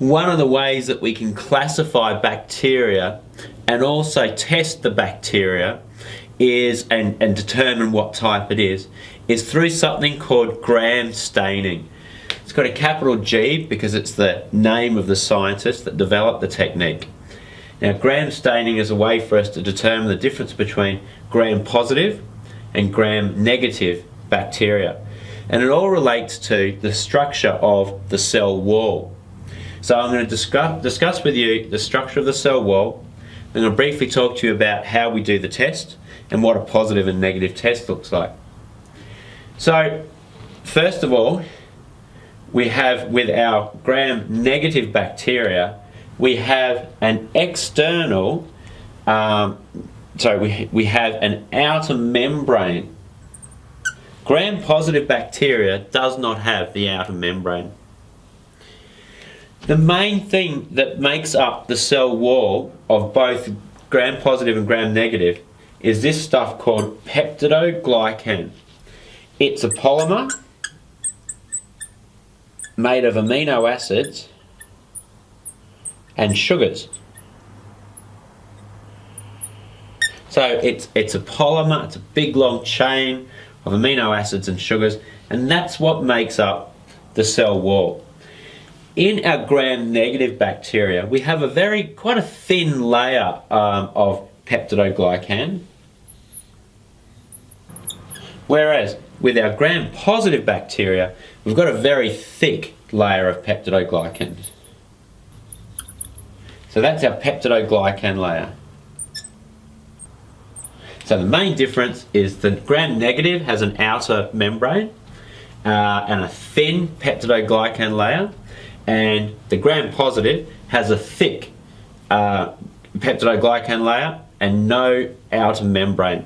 one of the ways that we can classify bacteria and also test the bacteria is, and determine what type it is through something called gram staining. It's got a capital G because it's the name of the scientist that developed the technique. Now, gram staining is a way for us to determine the difference between gram-positive and gram-negative bacteria. And it all relates to the structure of the cell wall. So I'm going to discuss with you the structure of the cell wall. I'm going to briefly talk to you about how we do the test and what a positive and negative test looks like. So, first of all, we have with our gram-negative bacteria, we have an external, we have an outer membrane. Gram-positive bacteria does not have the outer membrane. The main thing that makes up the cell wall of both gram-positive and gram-negative is this stuff called peptidoglycan. It's a polymer made of amino acids and sugars. So it's a polymer, it's a big long chain of amino acids and sugars, and that's what makes up the cell wall. In our gram-negative bacteria, we have quite a thin layer of peptidoglycan, whereas with our gram-positive bacteria, we've got a very thick layer of peptidoglycan. So that's our peptidoglycan layer. So the main difference is the gram-negative has an outer membrane and a thin peptidoglycan layer, and the gram-positive has a thick peptidoglycan layer and no outer membrane.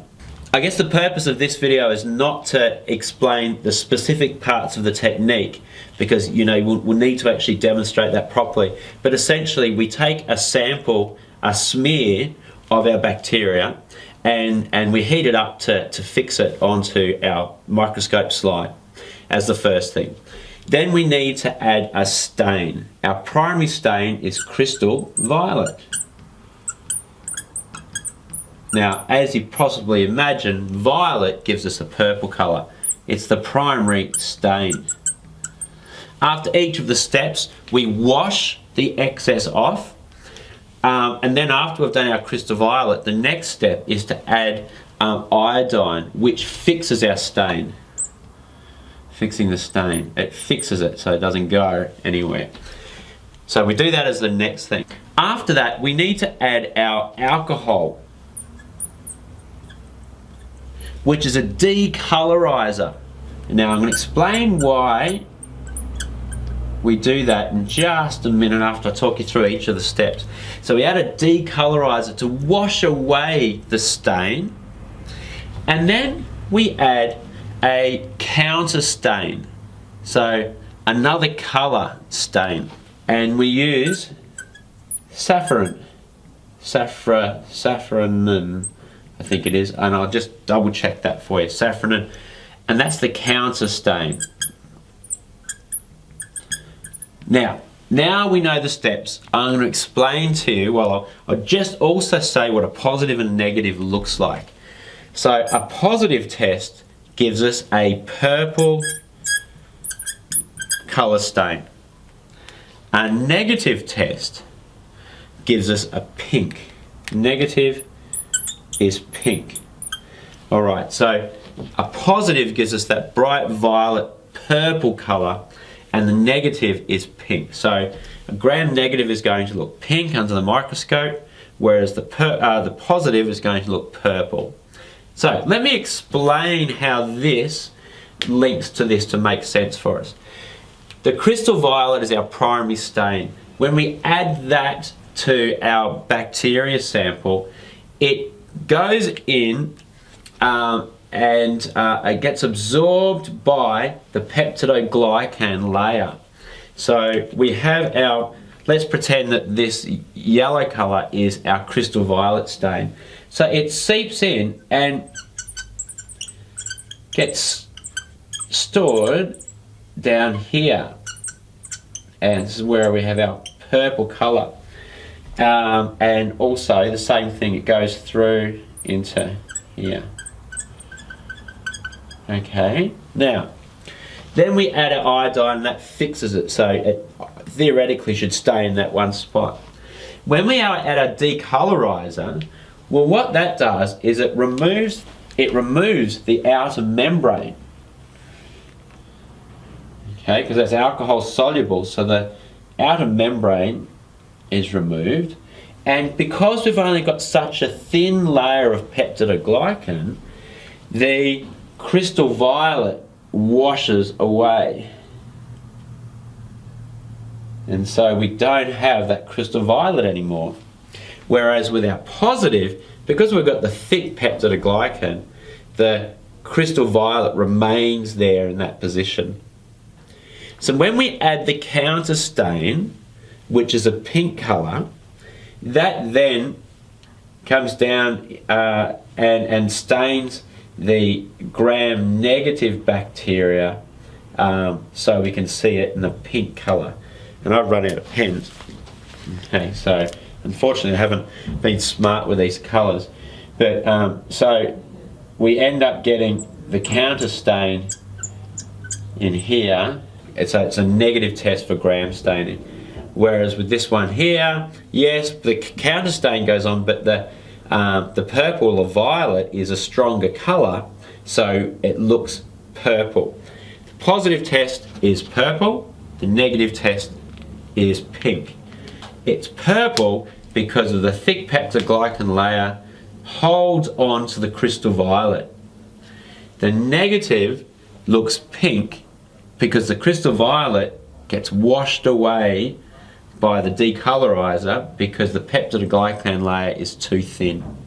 I guess the purpose of this video is not to explain the specific parts of the technique, because we'll need to actually demonstrate that properly. But essentially, we take a sample, a smear of our bacteria, and we heat it up to fix it onto our microscope slide as the first thing. Then we need to add a stain. Our primary stain is crystal violet. Now, as you possibly imagine, violet gives us a purple colour. It's the primary stain. After each of the steps, we wash the excess off, and then after we've done our crystal violet, the next step is to add iodine, which fixes our stain. Fixing the stain. It fixes it so it doesn't go anywhere. So we do that as the next thing. After that, we need to add our alcohol, which is a decolorizer. Now I'm going to explain why we do that in just a minute after I talk you through each of the steps. So we add a decolorizer to wash away the stain, and then we add a counter stain, so another colour stain, and we use saffron, I think it is, and I'll just double check that for you, saffron, and that's the counter stain. Now we know the steps. I'm going to explain to you, well, I'll just also say what a positive and negative looks like. So a positive test gives us a purple colour stain. A negative test gives us a pink. Negative is pink. Alright, so a positive gives us that bright violet purple colour, and the negative is pink. So a gram-negative is going to look pink under the microscope, whereas the positive is going to look purple. So let me explain how this links to this to make sense for us. The crystal violet is our primary stain. When we add that to our bacteria sample, it goes in and it gets absorbed by the peptidoglycan layer. So we have our, let's pretend that this yellow colour is our crystal violet stain. So it seeps in and gets stored down here. And this is where we have our purple colour. And also the same thing, it goes through into here. Okay, now then we add our iodine and that fixes it, so it theoretically should stay in that one spot. When we add our decolorizer, well, what that does is it removes the outer membrane. Okay, because that's alcohol soluble, so the outer membrane is removed, and because we've only got such a thin layer of peptidoglycan, the crystal violet washes away, and so we don't have that crystal violet anymore. Whereas with our positive, because we've got the thick peptidoglycan, the crystal violet remains there in that position. So when we add the counter stain, which is a pink colour, that then comes down and stains the gram-negative bacteria, so we can see it in a pink colour. And I've run out of pens. Okay, so unfortunately I haven't been smart with these colours. But so we end up getting the counter stain in here. It's a negative test for gram staining. Whereas with this one here, yes, the counter stain goes on, but the purple or violet is a stronger colour, so it looks purple. The positive test is purple, the negative test is pink. It's purple because of the thick peptidoglycan layer holds on to the crystal violet. The negative looks pink because the crystal violet gets washed away by the decolorizer because the peptidoglycan layer is too thin.